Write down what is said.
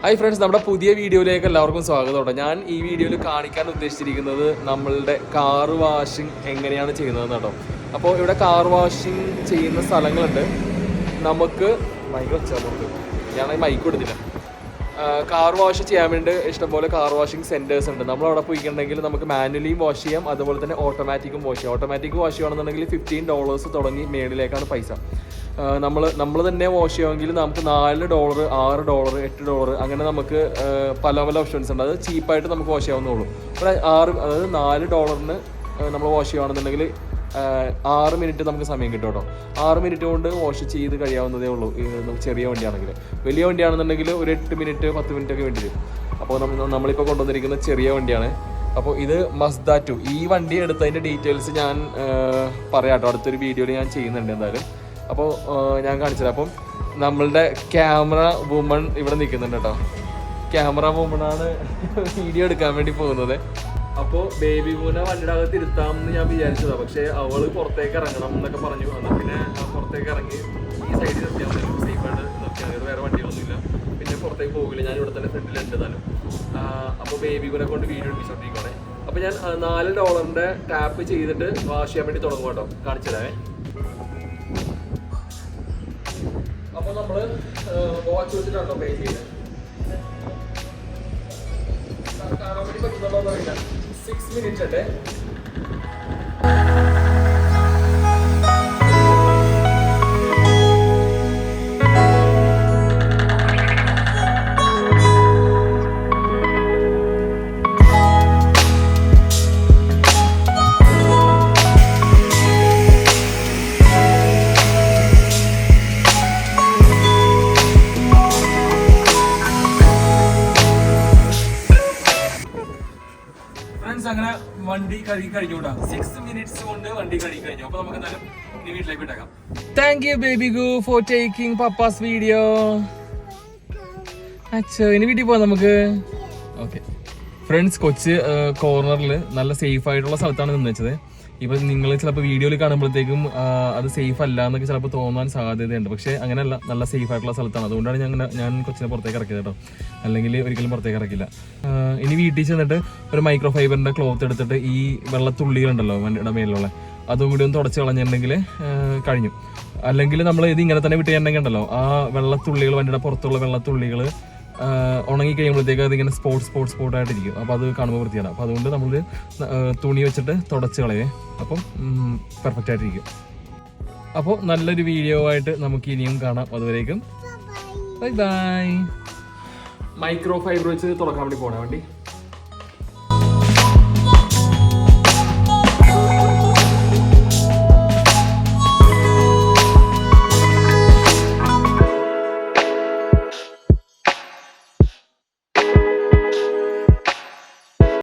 Hi friends, നമ്മുടെ പുതിയ വീഡിയോയിലേക്ക് എല്ലാവർക്കും സ്വാഗതം. ഞാൻ ഈ വീഡിയോയിൽ കാണിക്കാൻ ഉദ്ദേശിച്ചിരിക്കുന്നത് നമ്മളുടെ കാർ വാഷിംഗ് എങ്ങനെയാണ് ചെയ്യുന്നതെന്ന് കേട്ടോ. അപ്പോൾ ഇവിടെ കാർ വാഷിംഗ് ചെയ്യുന്ന സ്ഥലങ്ങളുണ്ട്. നമുക്ക് മൈക്ക് വെച്ചാൽ ഞാൻ മൈക്ക് കൊടുത്തില്ല. കാർ വാഷ് ചെയ്യാൻ വേണ്ടി ഇഷ്ടംപോലെ കാർ വാഷിംഗ് സെൻറ്റേഴ്സ് ഉണ്ട്. നമ്മളവിടെ പോയിട്ടുണ്ടെങ്കിൽ നമുക്ക് മാനുവലിയും വാഷ് ചെയ്യാം, അതുപോലെ തന്നെ ഓട്ടോമാറ്റിക്കും വാഷ് ചെയ്യാം. ഓട്ടോമാറ്റിക് വാഷ് ചെയ്യുകയാണെന്നുണ്ടെങ്കിൽ $15 തുടങ്ങി മേളിലേക്കാണ് പൈസ. നമ്മൾ തന്നെ വാഷ് ചെയ്യുമെങ്കിൽ നമുക്ക് $4, $6, $8 അങ്ങനെ നമുക്ക് പല പല ഓപ്ഷൻസ് ഉണ്ട്. അത് ചീപ്പായിട്ട് നമുക്ക് വാഷ് ചെയ്യാവുന്നുള്ളൂ. അതായത് $4 നമ്മൾ വാഷ് ചെയ്യുകയാണെന്നുണ്ടെങ്കിൽ 6 മിനിറ്റ് നമുക്ക് സമയം കിട്ടും കേട്ടോ. 6 മിനിറ്റ് കൊണ്ട് വാഷ് ചെയ്ത് കഴിയാവുന്നതേ ഉള്ളൂ. ചെറിയ വണ്ടിയാണെങ്കിൽ. വലിയ വണ്ടിയാണെന്നുണ്ടെങ്കിൽ ഒരു 8 മിനിറ്റ് 10 മിനിറ്റ് ഒക്കെ വേണ്ടി വരും. അപ്പോൾ നമ്മളിപ്പോൾ കൊണ്ടുവന്നിരിക്കുന്ന ചെറിയ വണ്ടിയാണ്. അപ്പോൾ ഇത് മസ്ദ 2. ഈ വണ്ടി എടുത്തതിൻ്റെ ഡീറ്റെയിൽസ് ഞാൻ പറയാം കേട്ടോ. അടുത്തൊരു വീഡിയോയിൽ ഞാൻ ചെയ്യുന്നുണ്ട് എന്തായാലും. അപ്പോൾ ഞാൻ കാണിച്ചുതരാം. അപ്പം നമ്മളുടെ ക്യാമറ വുമൺ ഇവിടെ നിൽക്കുന്നുണ്ട് കേട്ടോ. ക്യാമറ വുമണാണ് വീഡിയോ എടുക്കാൻ വേണ്ടി പോകുന്നത്. അപ്പോൾ ബേബി പൂനെ വണ്ടിയുടെ അകത്ത് ഇരുത്താമെന്ന് ഞാൻ വിചാരിച്ചതാണ്. പക്ഷേ അവൾ പുറത്തേക്ക് ഇറങ്ങണം എന്നൊക്കെ പറഞ്ഞു. എന്നാൽ പിന്നെ പുറത്തേക്ക് ഇറങ്ങി ഈ സൈഡിൽ നിർത്തിയാൽ മതി, സേഫായിട്ട് നിർത്തിയാൽ മതി. വേറെ വണ്ടികളൊന്നുമില്ല. പിന്നെ പുറത്തേക്ക് പോകില്ല, ഞാൻ ഇവിടെ തന്നെ ഫ്രണ്ടിലുണ്ട് താനും. അപ്പോൾ ബേബി പൂനെ കൊണ്ട് വീഡിയോ എടുപ്പിച്ചോണ്ടിരിക്കുകയാണ്. അപ്പോൾ ഞാൻ $4 ടാപ്പ് ചെയ്തിട്ട് വാഷ് ചെയ്യാൻ വേണ്ടി തുടങ്ങും കേട്ടോ. കാണിച്ചു തരാമേ. അപ്പോൾ നമ്മൾ വാച്ച് വെച്ചിട്ടാണോ പേ ചെയ്യുന്നത്? കാണാൻ വേണ്ടി പറ്റുന്നുണ്ടോ അറിയില്ല. 6 മിനിറ്റ് ഉണ്ട്. അങ്ങനെ വണ്ടി കഴുകി കഴിഞ്ഞു. 6 മിനിറ്റ്സ് കൊണ്ട് വണ്ടി കഴുകി കഴിഞ്ഞു. അപ്പൊ നമുക്ക് എന്തായാലും ഇനി വീട്ടിലേക്ക് വിട്ടേക്കാം. താങ്ക് യു ബേബി ഗു ഫോർ ടേക്കിംഗ് പപ്പാസ് വീഡിയോ. അച്ഛോ, ഇനി വീട്ടിൽ പോവാം നമുക്ക്. ഓക്കെ ഫ്രണ്ട്സ്, കൊച്ച് കോർണറിൽ നല്ല സേഫ് ആയിട്ടുള്ള സ്ഥലത്താണ് നിന്ന് വെച്ചത്. ഇപ്പൊ നിങ്ങൾ ചിലപ്പോൾ വീഡിയോയിൽ കാണുമ്പോഴത്തേക്കും അത് സേഫ് അല്ല എന്നൊക്കെ ചിലപ്പോൾ തോന്നാൻ സാധ്യതയുണ്ട്. പക്ഷേ അങ്ങനെയല്ല, നല്ല സേഫ് ആയിട്ടുള്ള സ്ഥലത്താണ്. അതുകൊണ്ടാണ് ഞാൻ കൊച്ചിനെ പുറത്തേക്ക് ഇറക്കിയത് കേട്ടോ. അല്ലെങ്കിൽ ഒരിക്കലും പുറത്തേക്ക് ഇറക്കില്ല. ഇനി വീട്ടിൽ ചെന്നിട്ട് ഒരു മൈക്രോ ഫൈബറിന്റെ ക്ലോത്ത് എടുത്തിട്ട് ഈ വെള്ളത്തുള്ളികളുണ്ടല്ലോ വണ്ടിയുടെ മേലുള്ള, അതും കൂടി ഒന്ന് തുടച്ച് കളഞ്ഞിട്ടുണ്ടെങ്കിൽ കഴിഞ്ഞു. അല്ലെങ്കിൽ നമ്മൾ ഇത് ഇങ്ങനെ തന്നെ വിട്ട് ചെയ്യണമെങ്കിൽ ഉണ്ടല്ലോ, ആ വെള്ളത്തുള്ളികൾ, വണ്ടിയുടെ പുറത്തുള്ള വെള്ളത്തുള്ളികൾ ഉണങ്ങി കഴിയുമ്പോഴത്തേക്ക് അതിങ്ങനെ സ്പോട്ടായിട്ടിരിക്കും. അപ്പോൾ അത് കാണുമ്പോൾ വൃത്തിയാണ്. അപ്പോൾ അതുകൊണ്ട് നമ്മൾ തുണി വെച്ചിട്ട് തുടച്ച് കളയേ. അപ്പം പെർഫെക്റ്റ് ആയിട്ടിരിക്കും. അപ്പോൾ നല്ലൊരു വീഡിയോ ആയിട്ട് നമുക്ക് ഇനിയും കാണാം. അതുവരേക്കും ബൈ ബൈ. മൈക്രോ ഫൈബർ വെച്ച് തുടക്കാൻ വേണ്ടി പോകണേ വണ്ടി.